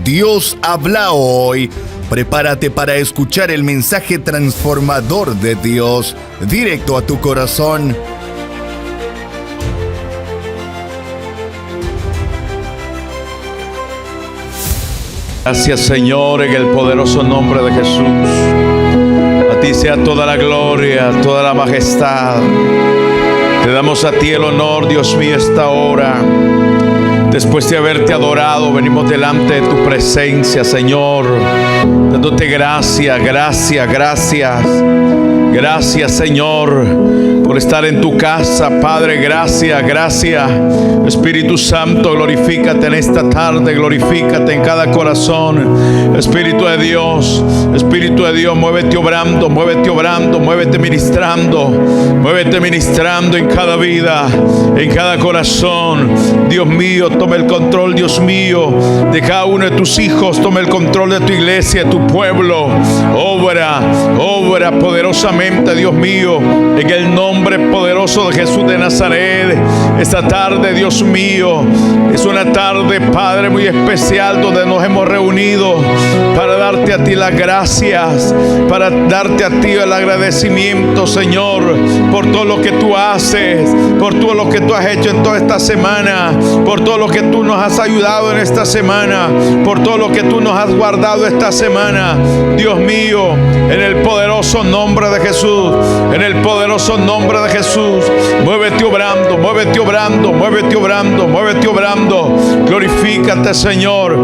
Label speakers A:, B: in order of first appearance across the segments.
A: Dios habla hoy. Prepárate para escuchar el mensaje transformador de Dios, directo a tu corazón.
B: Gracias, Señor, en el poderoso nombre de Jesús. A ti sea toda la gloria, toda la majestad. Te damos a ti el honor, Dios mío, esta hora. Después de haberte adorado, venimos delante de tu presencia, Señor, dándote gracias. Gracias, Señor, por estar en tu casa, Padre. Gracias. Espíritu Santo, glorifícate en esta tarde, glorifícate en cada corazón. Espíritu de Dios, muévete obrando, muévete ministrando en cada vida, en cada corazón. Dios mío, toma el control, Dios mío, de cada uno de tus hijos. Toma el control de tu iglesia, de tu pueblo. Obra poderosamente, Dios mío, en el nombre poderoso de Jesús de Nazaret. Esta tarde, Dios mío, es una tarde, Padre, muy especial, donde nos hemos reunido para darte a ti las gracias, para darte a ti el agradecimiento, Señor, por todo lo que tú haces, por todo lo que tú has hecho en toda esta semana, por todo lo que tú nos has ayudado en esta semana, por todo lo que tú nos has guardado esta semana. Dios mío, en el poderoso nombre de Jesús, en el poderoso nombre de Jesús, muévete obrando. Glorifícate, Señor,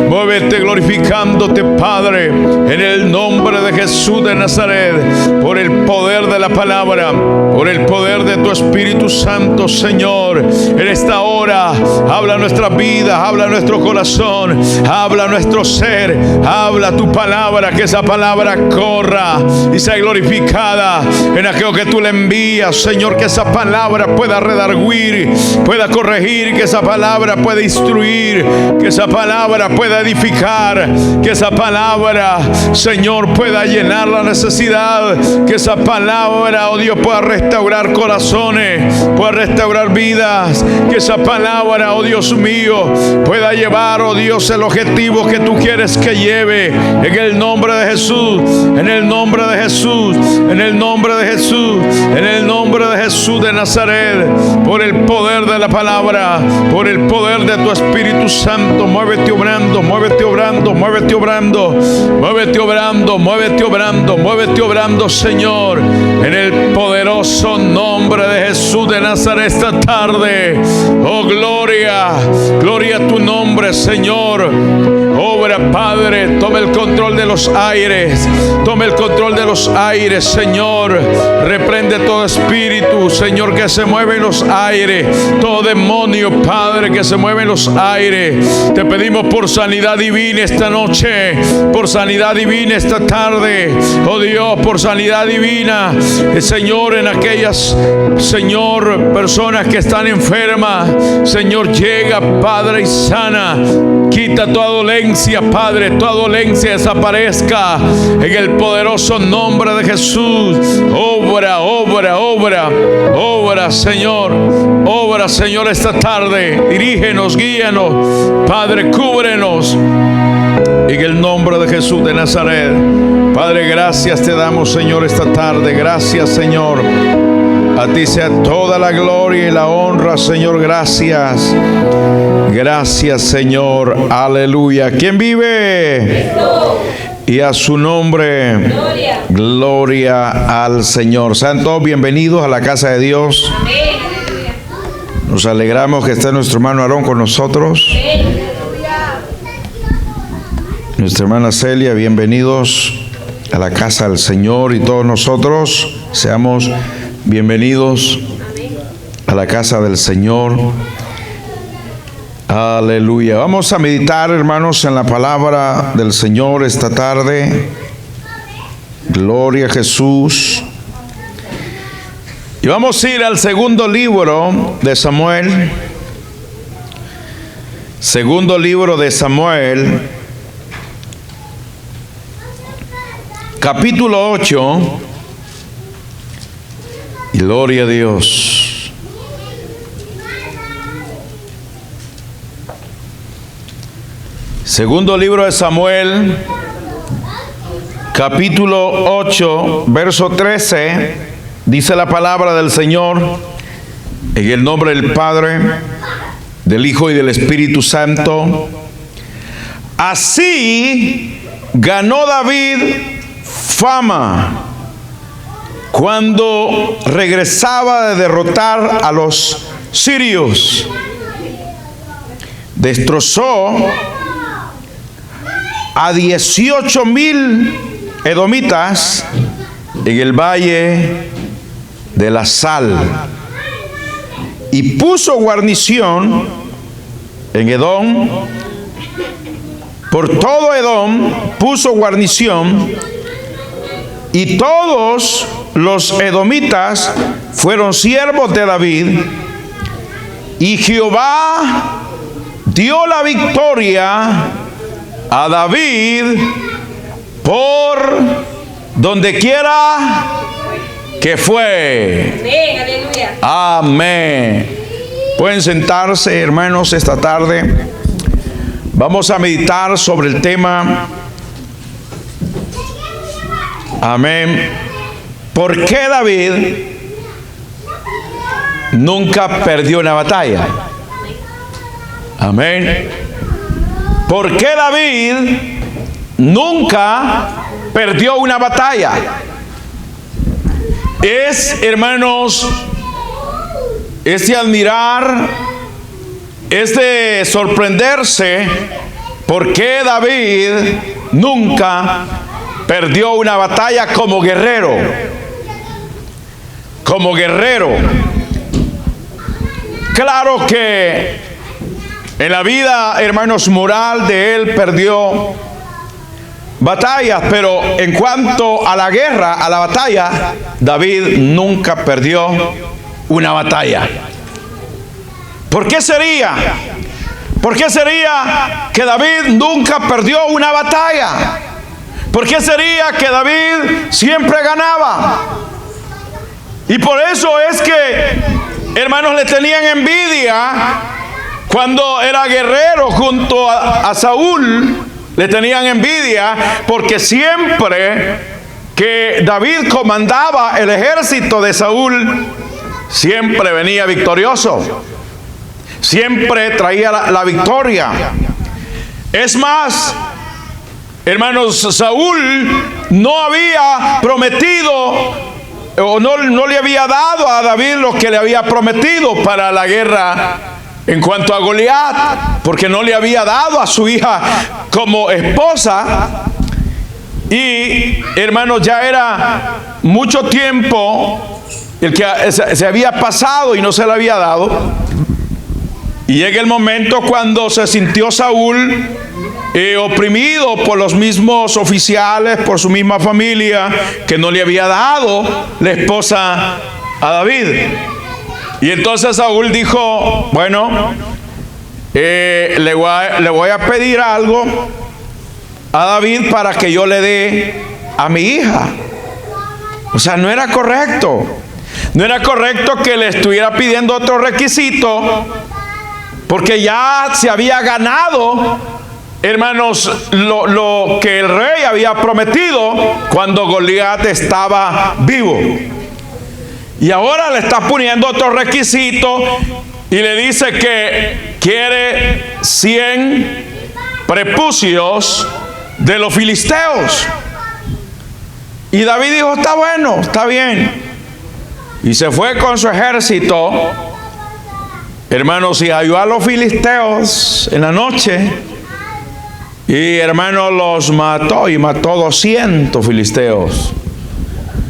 B: muévete glorificándote, Padre, en el nombre de Jesús de Nazaret, por el poder de la palabra, por el poder de tu Espíritu Santo, Señor. En esta hora, habla nuestras vidas, habla nuestro corazón, habla nuestro ser, habla tu palabra, que esa palabra corra y sea glorificada en aquello que tú le envías, Señor. Que esa palabra pueda redarguir, pueda corregir, que esa palabra pueda instruir, que esa palabra pueda edificar, que esa palabra, Señor, pueda llenar la necesidad, que esa palabra, oh Dios, pueda restaurar corazones, pueda restaurar vidas, que esa palabra, oh Dios mío, pueda llevar, oh Dios, el objetivo que tú quieres que lleve, en el nombre de Jesús, en el nombre de Jesús, en el nombre de Jesús, en el nombre de Jesús de Nazaret, por el poder de la palabra, por el poder de tu Espíritu Santo. Muévete obrando, Señor, en el poderoso nombre de Jesús de Nazaret esta tarde. Oh, gloria a tu nombre, Señor. Obra, Padre, toma el control de los aires, Señor. Reprende todo espíritu, Señor, que se mueve en los aires, todo demonio, Padre, que se mueve en los aires. Te pedimos por sanidad divina esta noche, por sanidad divina esta tarde, oh Dios, por sanidad divina, Señor, en aquellas, Señor, personas que están enfermas. Señor, llega, Padre, y sana. Quita toda dolencia, Padre, toda dolencia desaparezca en el poderoso nombre de Jesús. Obra, Señor, esta tarde. Dirígenos, guíanos, Padre, cúbrenos en el nombre de Jesús de Nazaret. Padre, gracias te damos, Señor, esta tarde. Gracias, Señor. A ti sea toda la gloria y la honra, Señor. Gracias, Señor. Aleluya. ¿Quién vive? Y a su nombre, gloria al Señor. Sean todos bienvenidos a la casa de Dios. Nos alegramos que esté nuestro hermano Aarón con nosotros. Nuestra hermana Celia, bienvenidos a la casa del Señor, y todos nosotros seamos bienvenidos a la casa del Señor. Aleluya. Vamos a meditar, hermanos, en la palabra del Señor esta tarde. Gloria a Jesús. Y vamos a ir al segundo libro de Samuel. Segundo libro de Samuel, capítulo 8. Gloria a Dios. Segundo libro de Samuel, capítulo 8, verso 13, dice la palabra del Señor, en el nombre del Padre, del Hijo y del Espíritu Santo. Así ganó David fama cuando regresaba de derrotar a los sirios. Destrozó a 18,000 edomitas en el valle de la Sal y puso guarnición en Edom. Por todo Edom puso guarnición, y todos los edomitas fueron siervos de David, y Jehová dio la victoria a David por donde quiera que fue.
C: Amén, aleluya.
B: Amén. Pueden sentarse, hermanos, esta tarde. Vamos a meditar sobre el tema. Amén. ¿Por qué David nunca perdió una batalla? Amén. ¿Por qué David nunca perdió una batalla? Es, hermanos, es de admirar, es de sorprenderse por qué David nunca perdió una batalla como guerrero. Como guerrero. Claro que en la vida, hermanos, moral de él perdió batallas, pero en cuanto a la guerra, a la batalla, David nunca perdió una batalla. ¿Por qué sería? ¿Por qué sería que David nunca perdió una batalla? ¿Por qué sería que David siempre ganaba? Y por eso es que, hermanos, le tenían envidia cuando era guerrero junto a Saúl. Le tenían envidia porque siempre que David comandaba el ejército de Saúl, siempre venía victorioso. Siempre traía la victoria. Es más, hermanos, Saúl no había prometido o no le había dado a David lo que le había prometido para la guerra en cuanto a Goliat, porque no le había dado a su hija como esposa. Y, hermanos, ya era mucho tiempo el que se había pasado y no se le había dado. Y llega el momento cuando se sintió Saúl oprimido por los mismos oficiales, por su misma familia, que no le había dado la esposa a David. Y entonces Saúl dijo, bueno, le voy a pedir algo a David para que yo le dé a mi hija. O sea, no era correcto. No era correcto que le estuviera pidiendo otro requisito, porque ya se había ganado, hermanos, lo que el rey había prometido cuando Goliat estaba vivo. Y ahora le está poniendo otro requisito y le dice que quiere 100 prepucios de los filisteos. Y David dijo, está bueno, está bien. Y se fue con su ejército, hermanos, y halló a los filisteos en la noche. Y, hermanos, los mató, y mató 200 filisteos.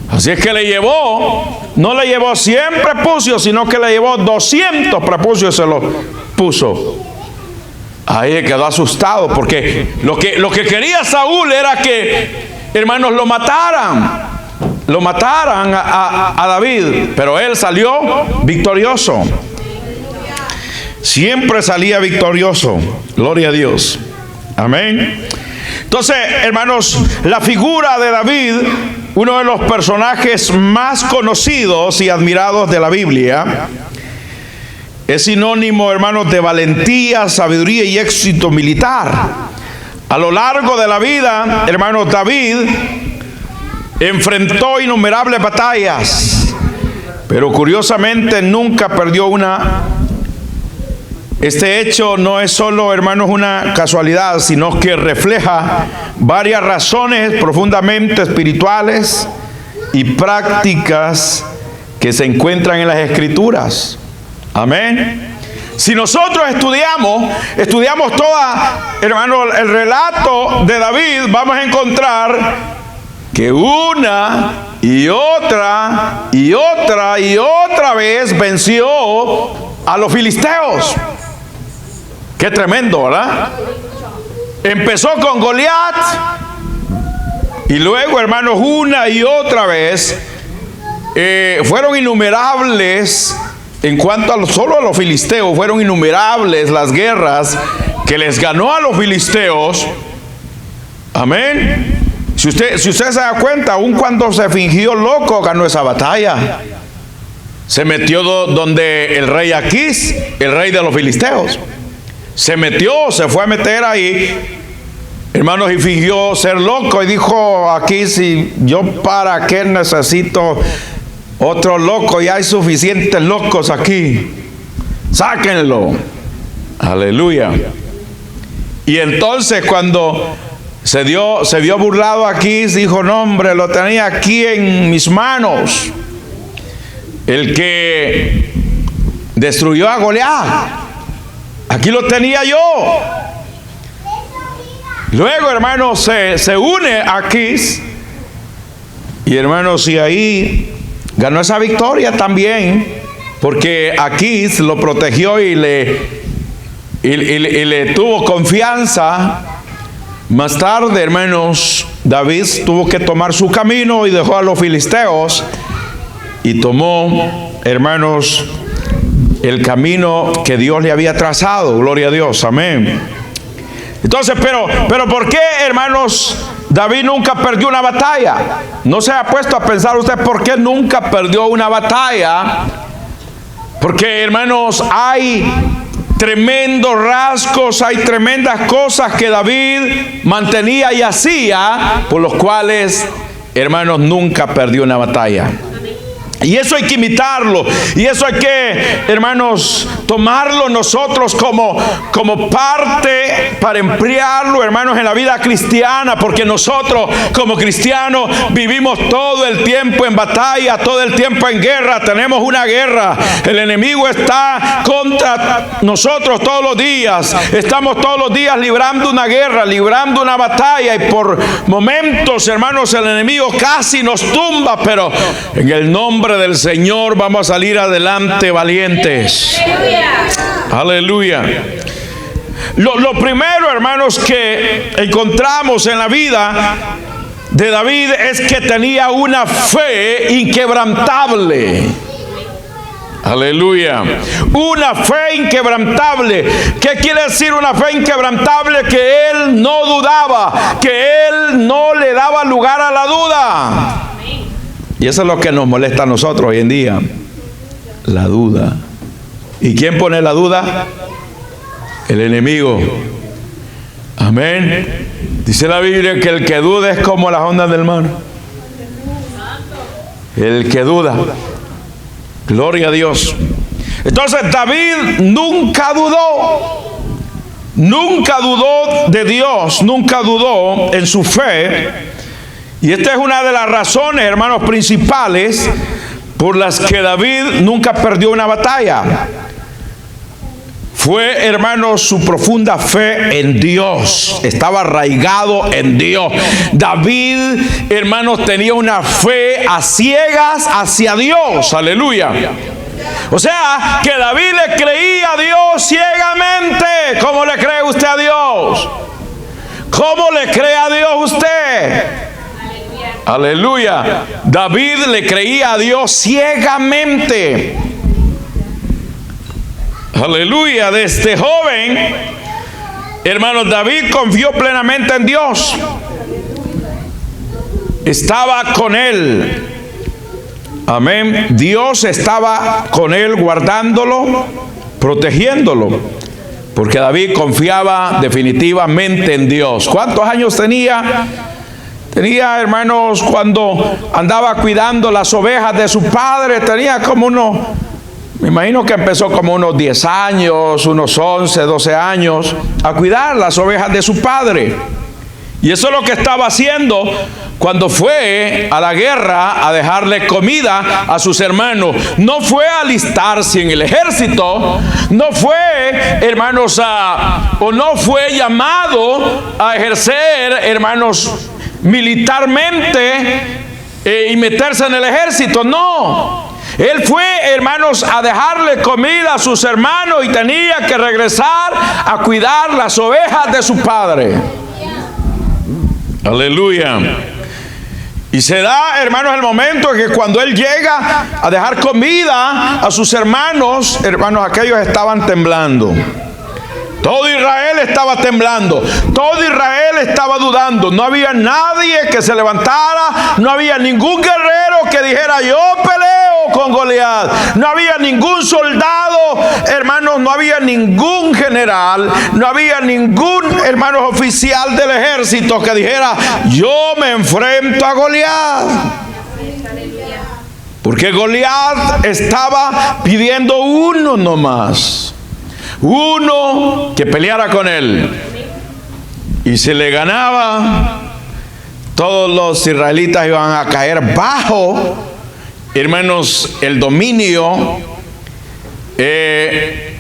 B: Así es que le llevó, no le llevó 100 prepucios, sino que le llevó 200 prepucios, se los puso. Ahí quedó asustado, porque lo que quería Saúl era que, hermanos, lo mataran a David, pero él salió victorioso. Siempre salía victorioso. Gloria a Dios. Amén. Entonces, hermanos, la figura de David, uno de los personajes más conocidos y admirados de la Biblia, es sinónimo, hermanos, de valentía, sabiduría y éxito militar. A lo largo de la vida, hermanos, David enfrentó innumerables batallas, pero curiosamente nunca perdió una. Este hecho no es solo, hermanos, una casualidad, sino que refleja varias razones profundamente espirituales y prácticas que se encuentran en las Escrituras. Amén. Si nosotros estudiamos toda, hermano, el relato de David, vamos a encontrar que una y otra y otra y otra vez venció a los filisteos. Qué tremendo, ¿verdad? Empezó con Goliat y luego, hermanos, una y otra vez fueron innumerables. En cuanto solo a los filisteos, fueron innumerables las guerras que les ganó a los filisteos. Amén. Si usted se da cuenta, aun cuando se fingió loco, ganó esa batalla. Se metió donde el rey Aquís, el rey de los filisteos. Se fue a meter ahí, hermanos, y fingió ser loco. Y dijo Aquís: ¿y yo para qué necesito otro loco? Ya hay suficientes locos aquí, sáquenlo. Aleluya. Y entonces cuando se vio burlado aquí, dijo: no, hombre, lo tenía aquí en mis manos, el que destruyó a Goliat, aquí lo tenía yo. Luego, hermanos, se une a Aquís, y hermanos, y ahí ganó esa victoria también, porque Aquís lo protegió y le tuvo confianza. Más tarde, hermanos, David tuvo que tomar su camino y dejó a los filisteos y tomó, hermanos, el camino que Dios le había trazado. Gloria a Dios, amén. Entonces, pero ¿por qué, hermanos, David nunca perdió una batalla? ¿No se ha puesto a pensar usted por qué nunca perdió una batalla? Porque, hermanos, hay tremendos rasgos, hay tremendas cosas que David mantenía y hacía, por los cuales, hermanos, nunca perdió una batalla. Y eso hay que imitarlo, y eso hay que, hermanos, tomarlo nosotros como parte para emplearlo, hermanos, en la vida cristiana, porque nosotros como cristianos vivimos todo el tiempo en batalla, todo el tiempo en guerra. Tenemos una guerra, el enemigo está contra nosotros todos los días, estamos todos los días librando una guerra, librando una batalla, y por momentos, hermanos, el enemigo casi nos tumba, pero en el nombre del Señor vamos a salir adelante valientes. Aleluya. Lo primero, hermanos, que encontramos en la vida de David es que tenía una fe inquebrantable. Aleluya. Una fe inquebrantable. ¿Qué quiere decir una fe inquebrantable? Que él no dudaba, que él no le daba lugar a la duda. Y eso es lo que nos molesta a nosotros hoy en día, la duda. ¿Y quién pone la duda? El enemigo. Amén. Dice la Biblia que el que duda es como las ondas del mar. El que duda. Gloria a Dios. Entonces David nunca dudó. Nunca dudó de Dios. Nunca dudó en su fe. Y esta es una de las razones, hermanos, principales por las que David nunca perdió una batalla. Fue, hermanos, su profunda fe en Dios. Estaba arraigado en Dios. David, hermanos, tenía una fe a ciegas hacia Dios. Aleluya. O sea, que David le creía a Dios ciegamente. ¿Cómo le cree usted a Dios? ¿Cómo le cree a Dios usted? Aleluya. David le creía a Dios ciegamente. Aleluya. Desde joven, hermanos, David confió plenamente en Dios. Estaba con él. Amén. Dios estaba con él, guardándolo, protegiéndolo. porque David confiaba definitivamente en Dios. ¿Cuántos años tenía? Tenía, hermanos, cuando andaba cuidando las ovejas de su padre, tenía como me imagino que empezó como unos 10 años, unos 11, 12 años, a cuidar las ovejas de su padre. Y eso es lo que estaba haciendo cuando fue a la guerra a dejarle comida a sus hermanos. No fue a alistarse en el ejército, no fue, hermanos, o no fue llamado a ejercer, hermanos, militarmente y meterse en el ejército. No. Él fue, hermanos, a dejarle comida a sus hermanos y tenía que regresar a cuidar las ovejas de su padre. Aleluya. Y se da, hermanos, el momento en que cuando él llega a dejar comida a sus hermanos, aquellos estaban temblando. Todo Israel estaba temblando, todo Israel estaba dudando. No había nadie que se levantara, no había ningún guerrero que dijera: yo peleo con Goliat. No había ningún soldado, hermanos, no había ningún general, no había ningún, hermanos, oficial del ejército que dijera: yo me enfrento a Goliat. Porque Goliat estaba pidiendo uno nomás. Uno que peleara con él. Y si le ganaba, todos los israelitas iban a caer bajo, hermanos, el dominio de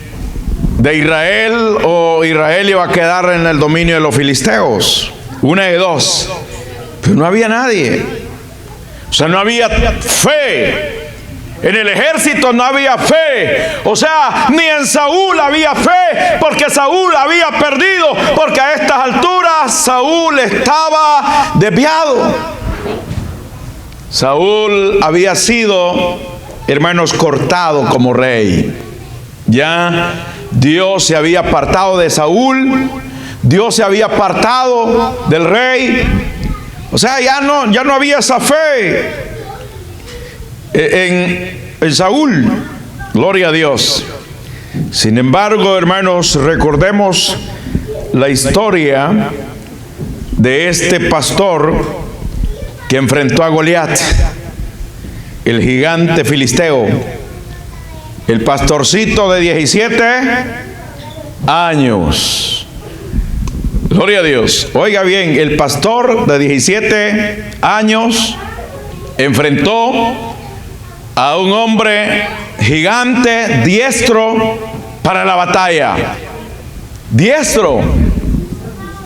B: Israel, o Israel iba a quedar en el dominio de los filisteos. Una de dos. Pero no había nadie. O sea, no había fe. En el ejército no había fe. O sea, ni en Saúl había fe, porque Saúl había perdido, porque a estas alturas Saúl estaba desviado. Saúl había sido, hermanos, cortado como rey. Ya Dios se había apartado de Saúl, Dios se había apartado del rey. O sea, ya no había esa fe en Saúl. Gloria a Dios. Sin embargo, hermanos, recordemos la historia de este pastor que enfrentó a Goliat, el gigante filisteo. El pastorcito de 17 años. Gloria a Dios. Oiga bien, el pastor de 17 años enfrentó a un hombre gigante, diestro para la batalla. Diestro.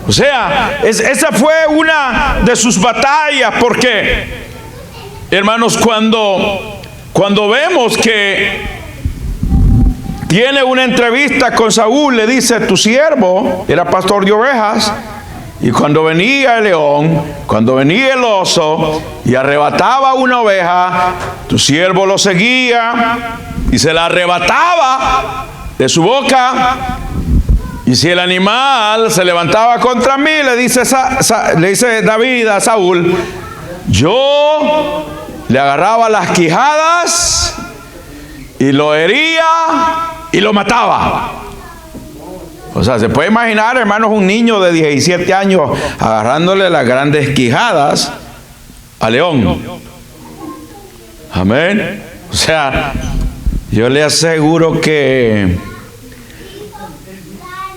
B: O sea, esa fue una de sus batallas, porque, hermanos, cuando vemos que tiene una entrevista con Saúl, le dice: tu siervo era pastor de ovejas, y cuando venía el león, cuando venía el oso y arrebataba una oveja, tu siervo lo seguía y se la arrebataba de su boca. Y si el animal se levantaba contra mí, le dice David a Saúl, yo le agarraba las quijadas y lo hería y lo mataba. O sea, se puede imaginar, hermanos, un niño de 17 años agarrándole las grandes quijadas al león. Amén. O sea, yo le aseguro que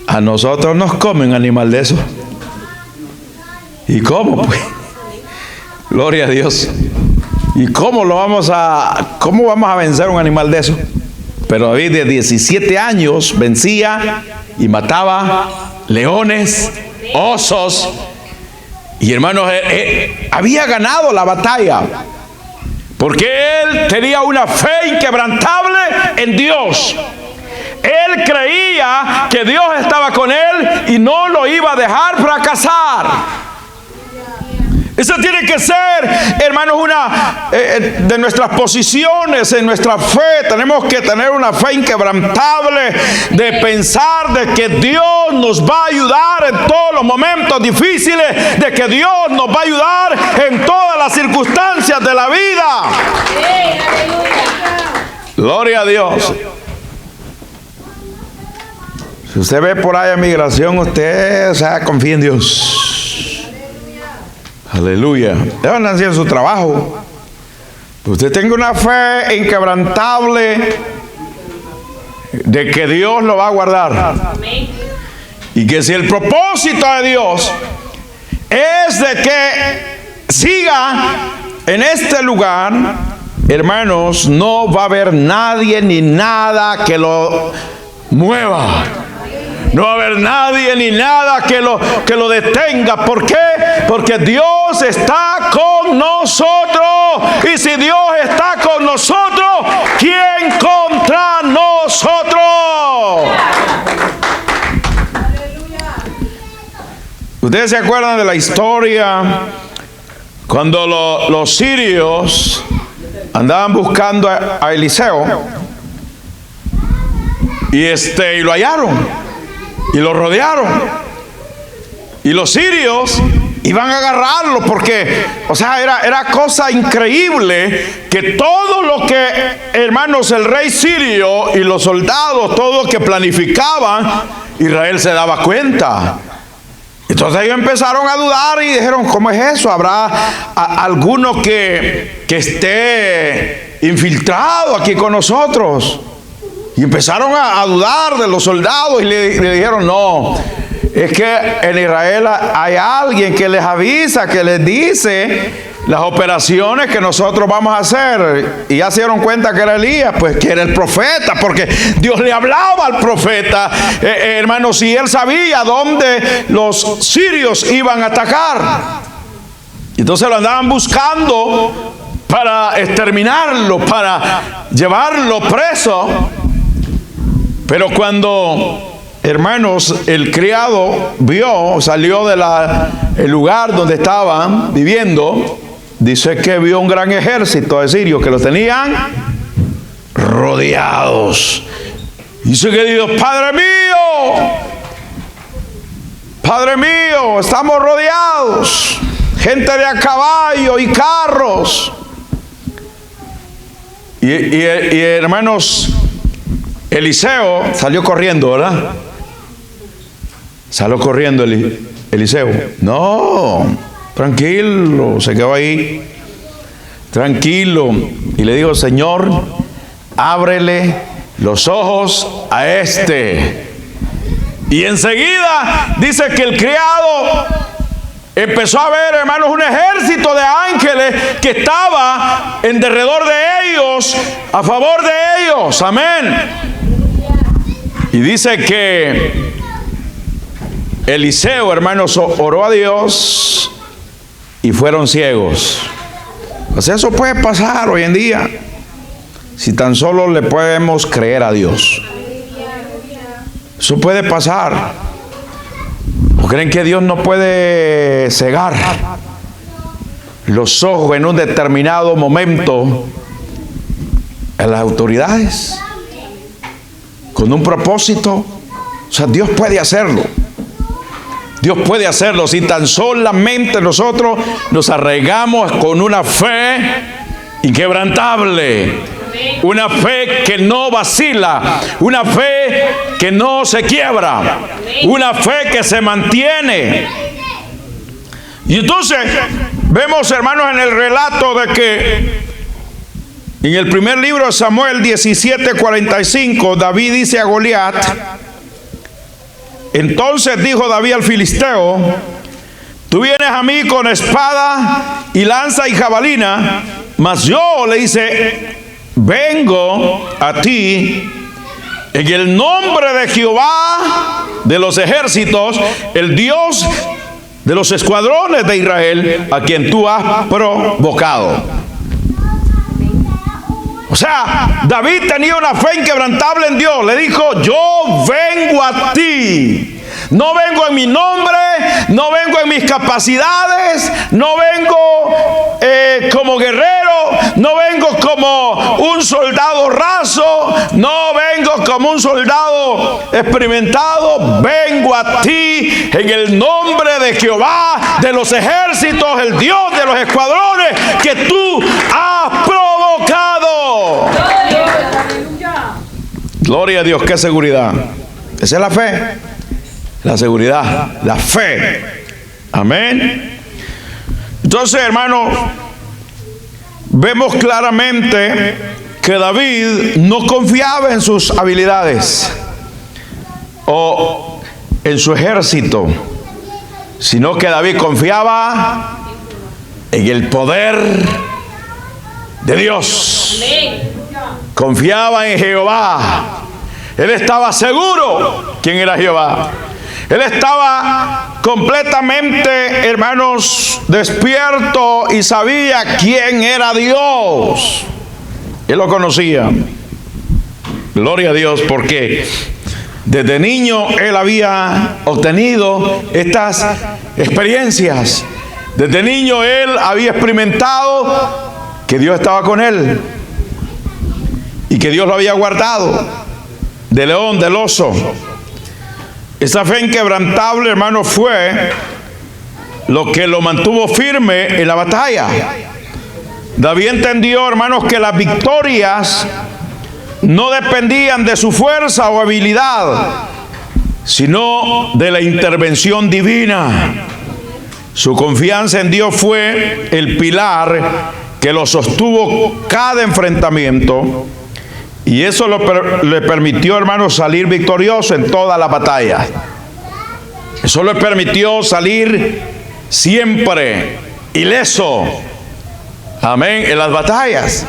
B: a nosotros nos comen animal de eso. ¿Y cómo, pues? Gloria a Dios. ¿Y cómo vamos a vencer un animal de eso? Pero David, de 17 años, vencía y mataba leones, osos. Y hermanos, había ganado la batalla, porque él tenía una fe inquebrantable en Dios. Él creía que Dios estaba con él y no lo iba a dejar fracasar. Eso tiene que ser, hermanos, una de nuestras posiciones en nuestra fe. Tenemos que tener una fe inquebrantable de pensar de que Dios nos va a ayudar en todos los momentos difíciles, de que Dios nos va a ayudar en todas las circunstancias de la vida. Gloria a Dios. Si usted ve por ahí a migración, usted, confía en Dios. Aleluya. Ellos andan haciendo su trabajo. Usted tenga una fe inquebrantable de que Dios lo va a guardar. Y que si el propósito de Dios es de que siga en este lugar, hermanos, no va a haber nadie ni nada que lo mueva. No va a haber nadie ni nada que lo detenga. ¿Por qué? Porque Dios está con nosotros. Y si Dios está con nosotros, ¿quién contra nosotros? ¿Ustedes se acuerdan de la historia cuando los sirios andaban buscando a Eliseo y lo hallaron y lo rodearon, y los sirios iban a agarrarlo porque, era cosa increíble que todo lo que, hermanos, el rey sirio y los soldados, todo lo que planificaban, Israel se daba cuenta. Entonces ellos empezaron a dudar y dijeron, ¿cómo es eso? ¿Habrá alguno que esté infiltrado aquí con nosotros? Y empezaron a dudar de los soldados y le dijeron, no, es que en Israel hay alguien que les avisa, que les dice las operaciones que nosotros vamos a hacer. Y ya se dieron cuenta que era Elías, pues que era el profeta, porque Dios le hablaba al profeta, hermanos, y él sabía dónde los sirios iban a atacar. Entonces lo andaban buscando para exterminarlo, para llevarlo preso. Pero cuando, hermanos, el criado salió del lugar donde estaban viviendo, dice que vio un gran ejército de sirios que los tenían rodeados. Dice que dijo, Padre mío, estamos rodeados, gente de a caballo y carros. Y hermanos, Eliseo salió corriendo, ¿verdad? Salió corriendo Eliseo. No, tranquilo, se quedó ahí, tranquilo. Y le dijo, Señor, ábrele los ojos a este. Y enseguida dice que el criado empezó a ver, hermanos, un ejército de ángeles que estaba en derredor de ellos, a favor de ellos. Amén. Y dice que Eliseo, hermanos, oró a Dios y fueron ciegos. Pues eso puede pasar hoy en día, si tan solo le podemos creer a Dios. Eso puede pasar. ¿O creen que Dios no puede cegar los ojos en un determinado momento a las autoridades con un propósito? Dios puede hacerlo. Dios puede hacerlo si tan solamente nosotros nos arraigamos con una fe inquebrantable, una fe que no vacila, una fe que no se quiebra, una fe que se mantiene. Y entonces vemos, hermanos, en el relato de que en el primer libro de Samuel 17:45, David dice a Goliat, entonces dijo David al filisteo, tú vienes a mí con espada y lanza y jabalina, mas yo, le dice, vengo a ti en el nombre de Jehová de los ejércitos, el Dios de los escuadrones de Israel, a quien tú has provocado. David tenía una fe inquebrantable en Dios. Le dijo, yo vengo a ti. No vengo en mi nombre, no vengo en mis capacidades, no vengo como guerrero, no vengo como un soldado raso, no vengo como un soldado experimentado. Vengo a ti en el nombre de Jehová de los ejércitos, el Dios de los escuadrones que tú has provocado. Gloria a Dios, qué seguridad. Esa es la fe, la seguridad, la fe. Amén. Entonces, hermanos, vemos claramente que David no confiaba en sus habilidades o en su ejército, sino que David confiaba en el poder de Dios. Confiaba en Jehová. Él estaba seguro quién era Jehová. Él estaba completamente, hermanos, despierto y sabía quién era Dios. Él lo conocía. Gloria a Dios, porque desde niño él había obtenido estas experiencias. Desde niño él había experimentado que Dios estaba con él y que Dios lo había guardado del león, del oso. Esa fe inquebrantable, hermano, fue lo que lo mantuvo firme en la batalla. David entendió, hermanos, que las victorias no dependían de su fuerza o habilidad, sino de la intervención divina. Su confianza en Dios fue el pilar que lo sostuvo cada enfrentamiento, y eso le permitió, hermanos, salir victorioso en toda la batalla. Eso le permitió salir siempre ileso, amén, en las batallas.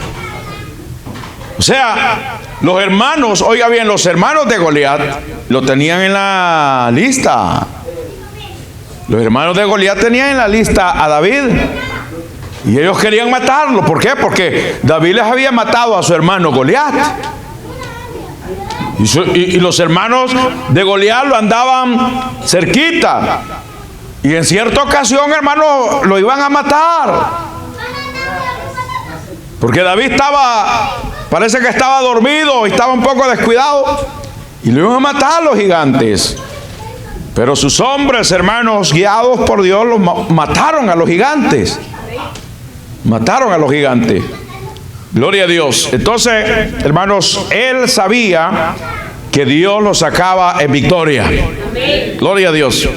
B: O sea, los hermanos, oiga bien, los hermanos de Goliat lo tenían en la lista. Los hermanos de Goliat tenían en la lista a David y ellos querían matarlo. ¿Por qué? Porque David les había matado a su hermano Goliat. Y los hermanos de Goliat lo andaban cerquita. Y en cierta ocasión, hermano, lo iban a matar. Porque David parece que estaba dormido y estaba un poco descuidado. Y lo iban a matar los gigantes. Pero sus hombres, hermanos, guiados por Dios, mataron a los gigantes. Mataron a los gigantes. Gloria a Dios. Entonces, hermanos, él sabía que Dios lo sacaba en victoria. Gloria a Dios.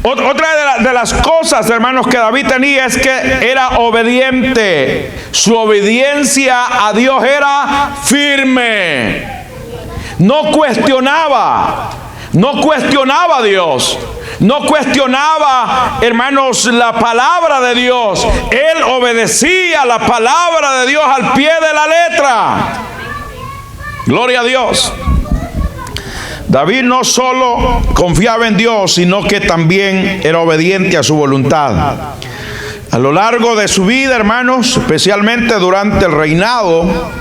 B: Otra de las cosas, hermanos, que David tenía es que era obediente. Su obediencia a Dios era firme. No cuestionaba a Dios. No cuestionaba, hermanos, la palabra de Dios. Él obedecía la palabra de Dios al pie de la letra. Gloria a Dios. David no solo confiaba en Dios, sino que también era obediente a su voluntad. A lo largo de su vida, hermanos, especialmente durante el reinado,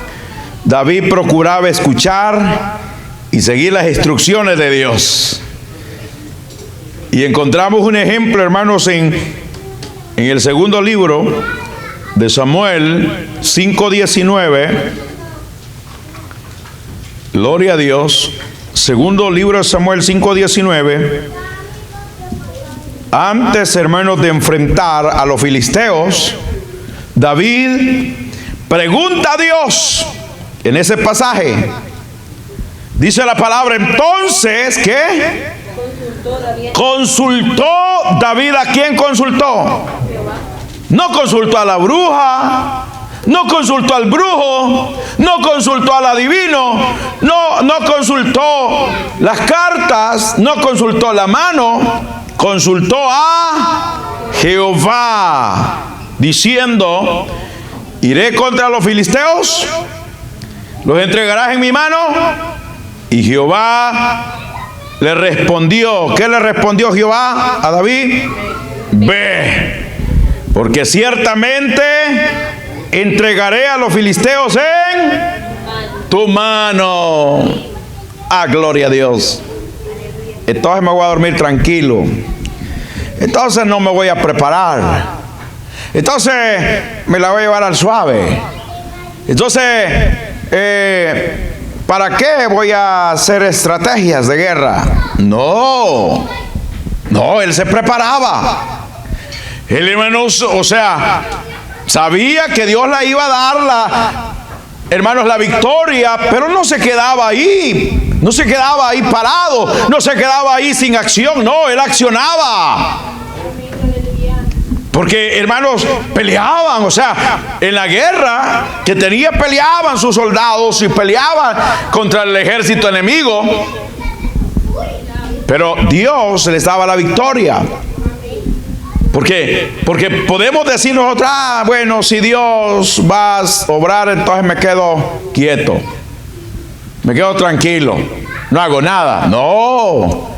B: David procuraba escuchar y seguir las instrucciones de Dios. Y encontramos un ejemplo, hermanos, en el segundo libro de Samuel 5:19. Gloria a Dios. Segundo libro de Samuel 5:19. Antes, hermanos, de enfrentar a los filisteos, David pregunta a Dios en ese pasaje. Dice la palabra, entonces, ¿qué? Consultó David. ¿A quién consultó? No consultó a la bruja, no consultó al brujo, no consultó al adivino, no consultó las cartas, no consultó la mano, consultó a Jehová, diciendo, iré contra los filisteos, los entregarás en mi mano. Y Jehová le respondió. ¿Qué le respondió Jehová a David? Ve, porque ciertamente entregaré a los filisteos en tu mano. Ah, gloria a Dios. Entonces me voy a dormir tranquilo. Entonces no me voy a preparar. Entonces me la voy a llevar al suave. Entonces, ¿para qué voy a hacer estrategias de guerra? No, él se preparaba. Él, hermanos, o sea, sabía que Dios le iba a dar hermanos, la victoria, pero no se quedaba ahí. No se quedaba ahí parado, no se quedaba ahí sin acción, no, él accionaba. Porque, hermanos, peleaban, o sea, en la guerra que tenía peleaban sus soldados y peleaban contra el ejército enemigo. Pero Dios les daba la victoria. ¿Por qué? Porque podemos decir nosotros, bueno, si Dios va a obrar, entonces me quedo quieto. Me quedo tranquilo. No hago nada. No.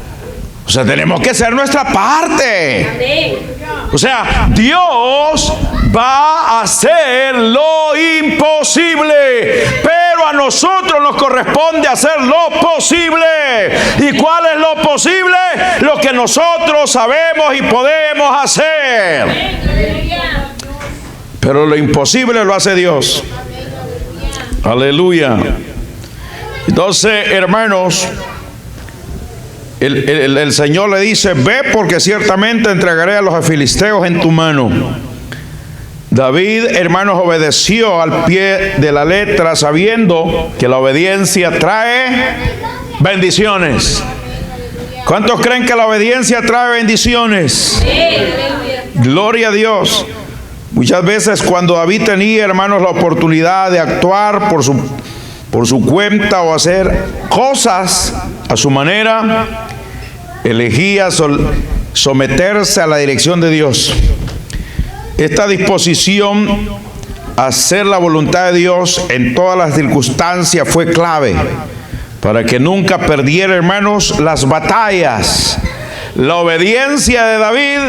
B: O sea, tenemos que hacer nuestra parte. O sea, Dios va a hacer lo imposible, pero a nosotros nos corresponde hacer lo posible. ¿Y cuál es lo posible? Lo que nosotros sabemos y podemos hacer. Pero lo imposible lo hace Dios. Aleluya. Entonces, hermanos, el Señor le dice: ve, porque ciertamente entregaré a los filisteos en tu mano. David, hermanos, obedeció al pie de la letra, sabiendo que la obediencia trae bendiciones. ¿Cuántos creen que la obediencia trae bendiciones? Gloria a Dios. Muchas veces cuando David tenía, hermanos, la oportunidad de actuar por su cuenta o hacer cosas a su manera, elegía someterse a la dirección de Dios. Esta disposición a hacer la voluntad de Dios en todas las circunstancias fue clave para que nunca perdiera, hermanos, las batallas. La obediencia de David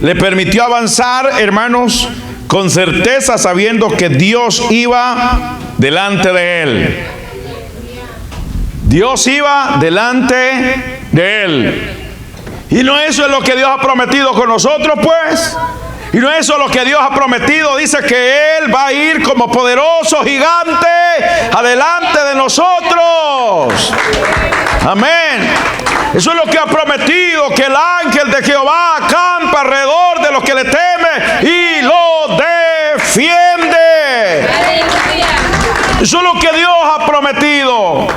B: le permitió avanzar, hermanos, con certeza, sabiendo que Dios iba delante de él. Dios iba delante de él. Y no eso es lo que Dios ha prometido con nosotros, pues. Y no eso es lo que Dios ha prometido. Dice que Él va a ir como poderoso gigante adelante de nosotros. Amén. Eso es lo que ha prometido, que el ángel de Jehová acampa alrededor de los que le temen y lo defiende. Eso es lo que Dios ha prometido.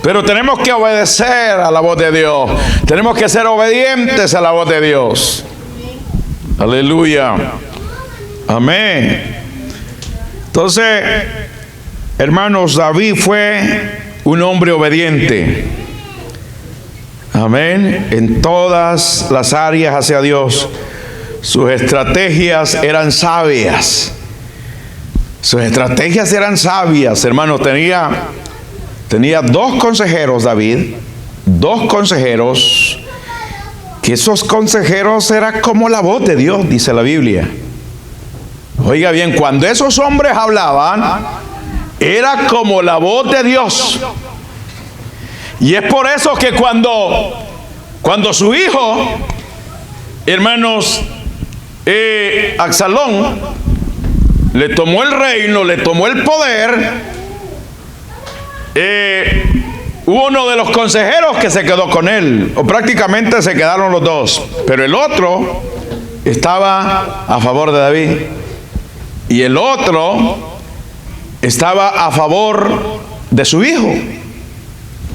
B: Pero tenemos que obedecer a la voz de Dios. Tenemos que ser obedientes a la voz de Dios. Aleluya. Amén. Entonces, hermanos, David fue un hombre obediente. Amén. En todas las áreas hacia Dios. Sus estrategias eran sabias. Sus estrategias eran sabias, hermanos. Tenía dos consejeros, David. Dos consejeros. Que esos consejeros eran como la voz de Dios, dice la Biblia. Oiga bien, cuando esos hombres hablaban, era como la voz de Dios. Y es por eso que cuando su hijo, hermanos, Absalón, le tomó el reino, le tomó el poder, uno de los consejeros que se quedó con él, o prácticamente se quedaron los dos, pero el otro estaba a favor de David y el otro estaba a favor de su hijo,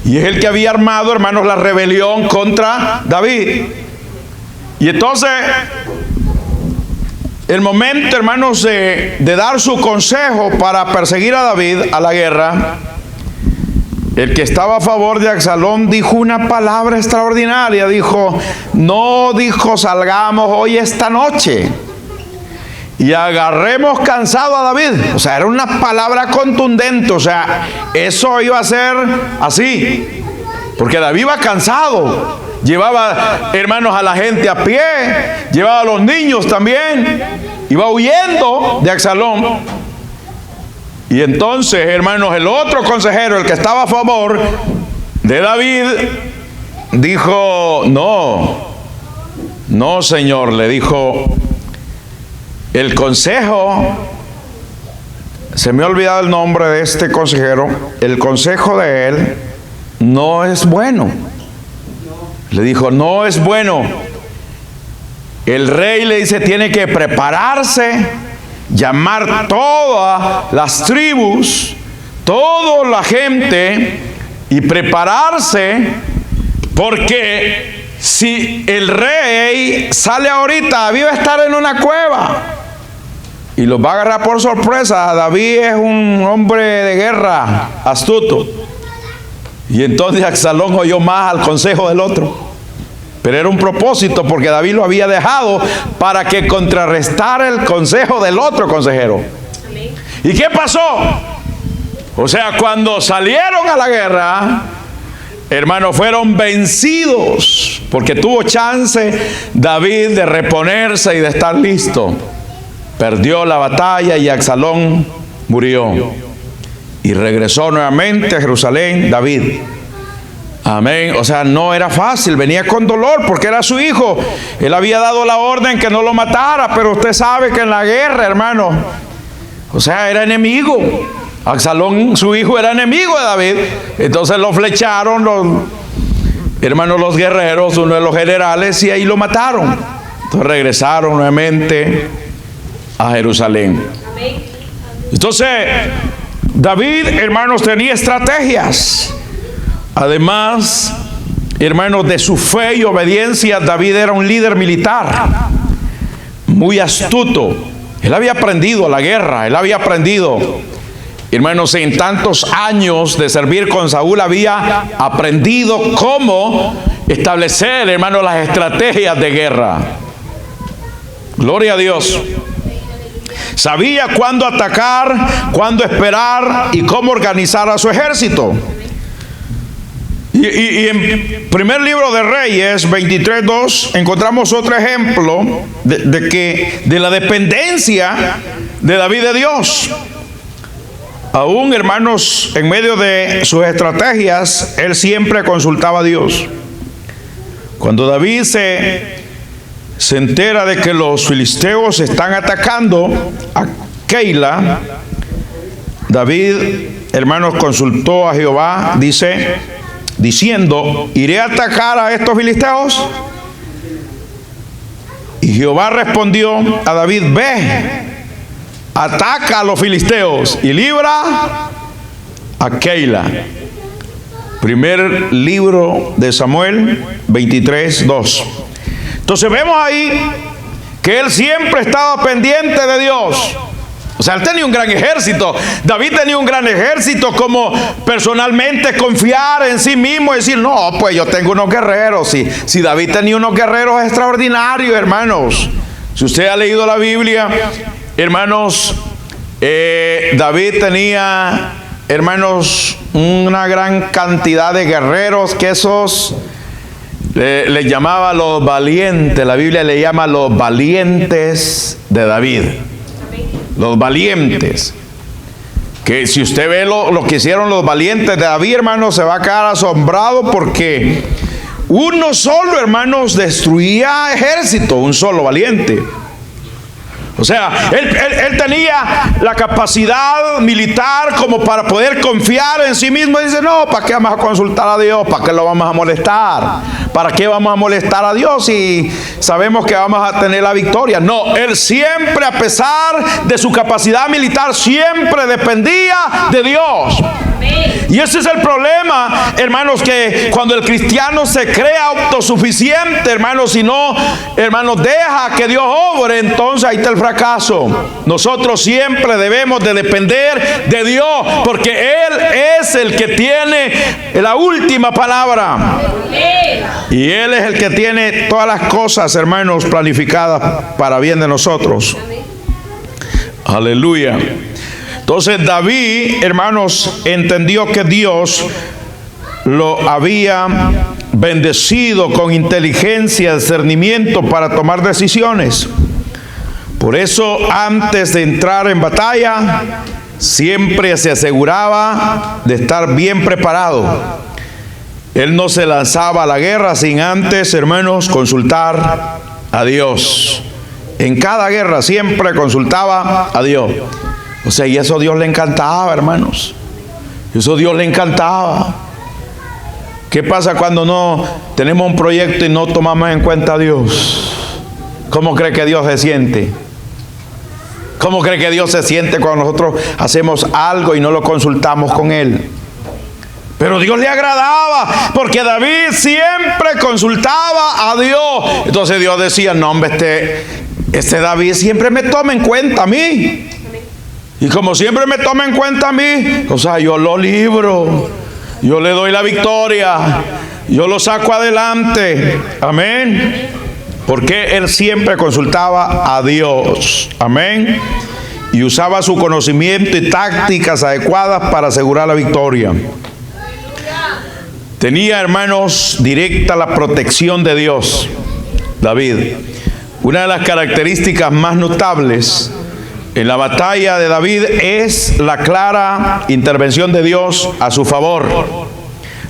B: y es el que había armado, hermanos, la rebelión contra David. Y entonces, el momento, hermanos, de dar su consejo para perseguir a David a la guerra, el que estaba a favor de Absalón dijo una palabra extraordinaria. Dijo, salgamos hoy esta noche y agarremos cansado a David. O sea, era una palabra contundente. O sea, eso iba a ser así, porque David iba cansado. Llevaba, hermanos, a la gente a pie, llevaba a los niños también, iba huyendo de Absalón. Y entonces, hermanos, el otro consejero, el que estaba a favor de David, dijo, no, señor, le dijo, el consejo, se me ha olvidado el nombre de este consejero, el consejo de él no es bueno. Le dijo, no es bueno. El rey le dice, tiene que prepararse llamar todas las tribus, toda la gente y prepararse, porque si el rey sale ahorita, David va a estar en una cueva y los va a agarrar por sorpresa. David es un hombre de guerra astuto. Y entonces Absalón oyó más al consejo del otro. Pero era un propósito, porque David lo había dejado para que contrarrestara el consejo del otro consejero. Amén. ¿Y qué pasó? O sea, cuando salieron a la guerra, hermanos, fueron vencidos, porque tuvo chance David de reponerse y de estar listo. Perdió la batalla y Absalón murió. Y regresó nuevamente a Jerusalén David. Amén. O sea, no era fácil, venía con dolor porque era su hijo. Él había dado la orden que no lo matara, pero usted sabe que en la guerra, hermano, o sea, era enemigo. Absalón, su hijo, era enemigo de David. Entonces lo flecharon los guerreros, uno de los generales, y ahí lo mataron. Entonces regresaron nuevamente a Jerusalén. Entonces David, hermanos, tenía estrategias. Además, hermanos, de su fe y obediencia, David era un líder militar muy astuto. Él había aprendido la guerra, él había aprendido, hermanos, en tantos años de servir con Saúl, había aprendido cómo establecer, hermanos, las estrategias de guerra. Gloria a Dios. Sabía cuándo atacar, cuándo esperar y cómo organizar a su ejército. Y en primer libro de Reyes 23:2 encontramos otro ejemplo de la dependencia de David de Dios. Aún, hermanos, en medio de sus estrategias, él siempre consultaba a Dios. Cuando David se entera de que los filisteos están atacando a Keila, David, hermanos, consultó a Jehová, diciendo: ¿iré a atacar a estos filisteos? Y Jehová respondió a David: ve, ataca a los filisteos y libra a Keila. Primer libro de Samuel 23:2. Entonces vemos ahí que él siempre estaba pendiente de Dios. O sea, él tenía un gran ejército. David tenía un gran ejército, como personalmente confiar en sí mismo y decir: no, pues yo tengo unos guerreros. Si David tenía unos guerreros extraordinarios, hermanos. Si usted ha leído la Biblia, hermanos, David tenía, hermanos, una gran cantidad de guerreros que esos le llamaba los valientes. La Biblia le llama los valientes de David. Los valientes. Que si usted ve lo que hicieron los valientes de David, hermanos, se va a quedar asombrado, porque uno solo, hermanos, destruía ejército, un solo valiente. O sea, él tenía la capacidad militar como para poder confiar en sí mismo. Y dice: no, ¿para qué vamos a consultar a Dios? ¿Para qué lo vamos a molestar? ¿Para qué vamos a molestar a Dios si sabemos que vamos a tener la victoria? No, él siempre, a pesar de su capacidad militar, siempre dependía de Dios. Y ese es el problema, hermanos, que cuando el cristiano se cree autosuficiente, hermanos, y no, hermanos, deja que Dios obre, entonces ahí está el fracaso. Nosotros siempre debemos de depender de Dios, porque Él es el que tiene la última palabra. Y Él es el que tiene todas las cosas, hermanos, planificadas para bien de nosotros. Aleluya. Entonces David, hermanos, entendió que Dios lo había bendecido con inteligencia, discernimiento para tomar decisiones. Por eso, antes de entrar en batalla, siempre se aseguraba de estar bien preparado. Él no se lanzaba a la guerra sin antes, hermanos, consultar a Dios. En cada guerra siempre consultaba a Dios. O sea, y eso a Dios le encantaba, hermanos. Eso a Dios le encantaba. ¿Qué pasa cuando no tenemos un proyecto y no tomamos en cuenta a Dios? ¿Cómo cree que Dios se siente? ¿Cómo cree que Dios se siente cuando nosotros hacemos algo y no lo consultamos con Él? Pero Dios le agradaba, porque David siempre consultaba a Dios. Entonces Dios decía, no hombre, este David siempre me toma en cuenta a mí. Y como siempre me toma en cuenta a mí, o sea, yo lo libro, yo le doy la victoria, yo lo saco adelante. Amén. Porque él siempre consultaba a Dios. Amén. Y usaba su conocimiento y tácticas adecuadas para asegurar la victoria. Tenía, hermanos, directa la protección de Dios, David. Una de las características más notables en la batalla de David es la clara intervención de Dios a su favor.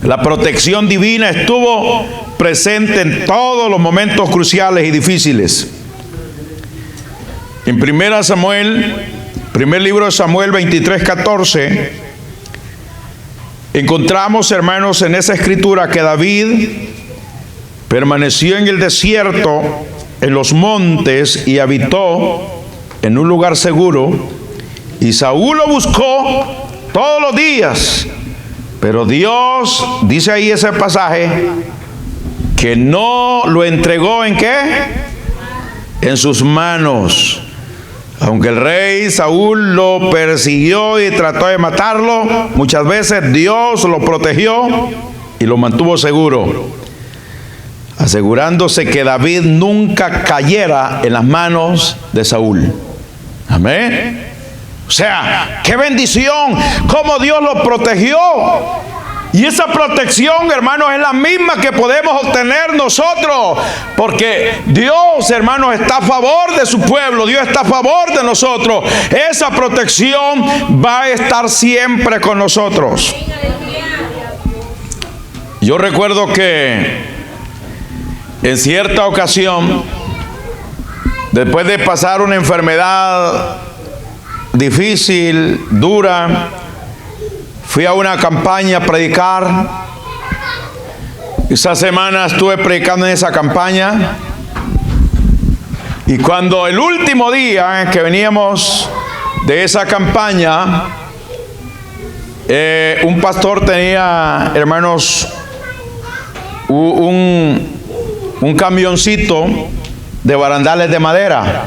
B: La protección divina estuvo presente en todos los momentos cruciales y difíciles. En primer libro de Samuel 23:14, encontramos, hermanos, en esa escritura que David permaneció en el desierto, en los montes, y habitó en un lugar seguro, y Saúl lo buscó todos los días, pero Dios, dice ahí ese pasaje, que no lo entregó ¿en qué? En sus manos. Aunque el rey Saúl lo persiguió y trató de matarlo, muchas veces Dios lo protegió y lo mantuvo seguro, asegurándose que David nunca cayera en las manos de Saúl. Amén. O sea, qué bendición, cómo Dios lo protegió. Y esa protección, hermanos, es la misma que podemos obtener nosotros, porque Dios, hermanos, está a favor de su pueblo, Dios está a favor de nosotros. Esa protección va a estar siempre con nosotros. Yo recuerdo que en cierta ocasión, después de pasar una enfermedad difícil, dura, fui a una campaña a predicar. Esa semana estuve predicando en esa campaña. Y cuando el último día que veníamos de esa campaña, un pastor tenía, hermanos, un camioncito de barandales de madera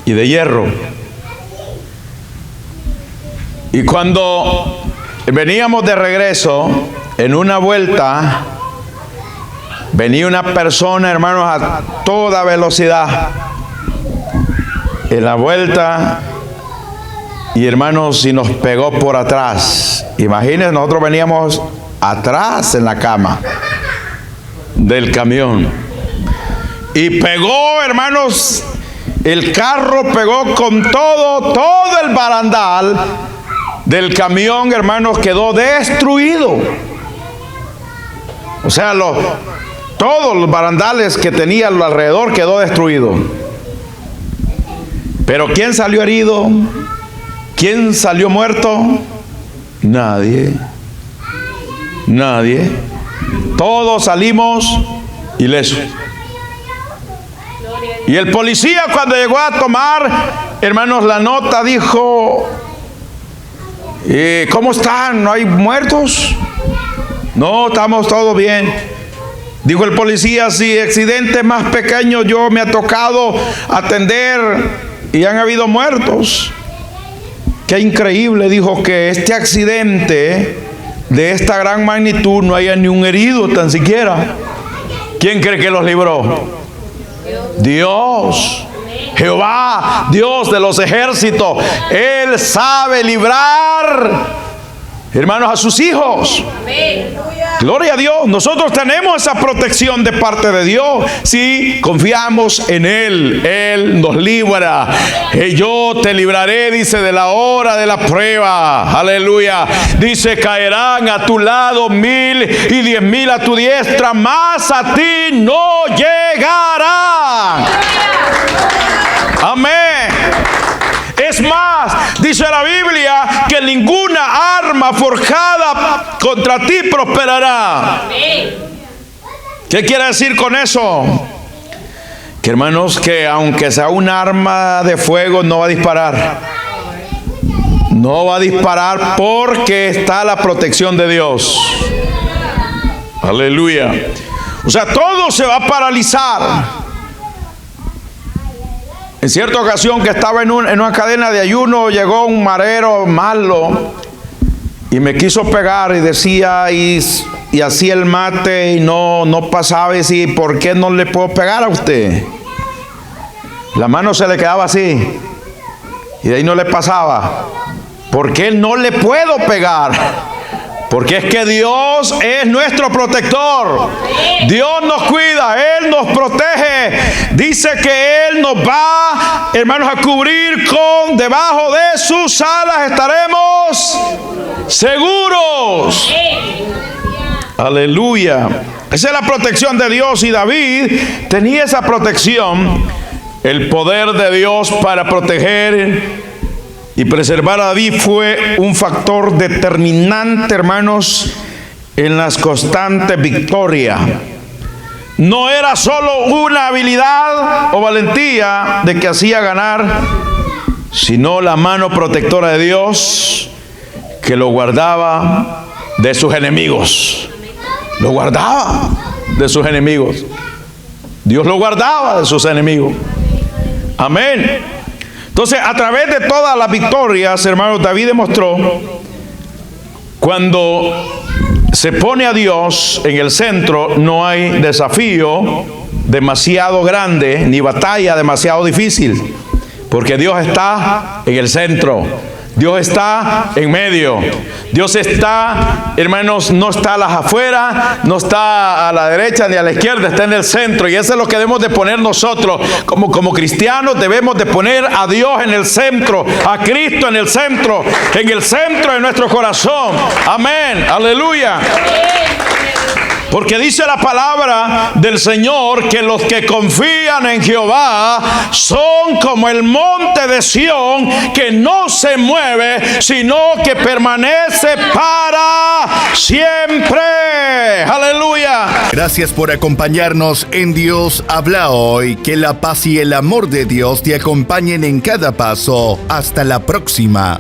B: y de hierro. Y cuando veníamos de regreso, en una vuelta, venía una persona, hermanos, a toda velocidad. En la vuelta, y hermanos, y nos pegó por atrás. Imagínense, nosotros veníamos atrás en la cama del camión. Y pegó, hermanos, el carro pegó con todo el barandal del camión, hermanos, quedó destruido. O sea, todos los barandales que tenía alrededor quedó destruido. Pero ¿quién salió herido? ¿Quién salió muerto? Nadie. Nadie. Todos salimos ilesos. Y el policía, cuando llegó a tomar, hermanos, la nota, dijo: ¿cómo están? ¿No hay muertos? No, estamos todos bien. Dijo el policía: si accidentes más pequeños yo me ha tocado atender y han habido muertos. Qué increíble, dijo, que este accidente de esta gran magnitud no haya ni un herido tan siquiera. ¿Quién cree que los libró? Dios. Jehová, Dios de los ejércitos. Él sabe librar, hermanos, a sus hijos. Amén. Gloria a Dios. Nosotros tenemos esa protección de parte de Dios si confiamos en Él. Él nos libra. Yo te libraré, dice, de la hora de la prueba. Aleluya. Dice: caerán a tu lado 1000 y 10,000 a tu diestra, mas a ti no llegarán. Amén. Es más, dice la Biblia que ninguna arma forjada contra ti prosperará. ¿Qué quiere decir con eso? Que hermanos, que aunque sea un arma de fuego, no va a disparar. No va a disparar porque está la protección de Dios. Aleluya. O sea, todo se va a paralizar. En cierta ocasión que estaba en una cadena de ayuno, llegó un marero malo y me quiso pegar y decía y hacía el mate y no pasaba. Y decía, ¿por qué no le puedo pegar a usted? La mano se le quedaba así y de ahí no le pasaba. ¿Por qué no le puedo pegar? Porque es que Dios es nuestro protector. Dios nos cuida, Él nos protege. Dice que Él nos va, hermanos, a cubrir con debajo de sus alas estaremos seguros. Aleluya. Esa es la protección de Dios, y David tenía esa protección, el poder de Dios para proteger y preservar a David. Fue un factor determinante, hermanos, en las constantes victorias. No era solo una habilidad o valentía de que hacía ganar, sino la mano protectora de Dios que lo guardaba de sus enemigos. Lo guardaba de sus enemigos. Dios lo guardaba de sus enemigos. Amén. Entonces, a través de todas las victorias, hermanos, David demostró, cuando se pone a Dios en el centro, no hay desafío demasiado grande, ni batalla demasiado difícil, porque Dios está en el centro. Dios está en medio. Dios está, hermanos, no está a las afueras, no está a la derecha ni a la izquierda, está en el centro. Y eso es lo que debemos de poner nosotros. Como cristianos debemos de poner a Dios en el centro, a Cristo en el centro de nuestro corazón. Amén, aleluya. Porque dice la palabra del Señor que los que confían en Jehová son como el monte de Sión, que no se mueve, sino que permanece para siempre. Aleluya.
A: Gracias por acompañarnos en Dios Habla Hoy. Que la paz y el amor de Dios te acompañen en cada paso. Hasta la próxima.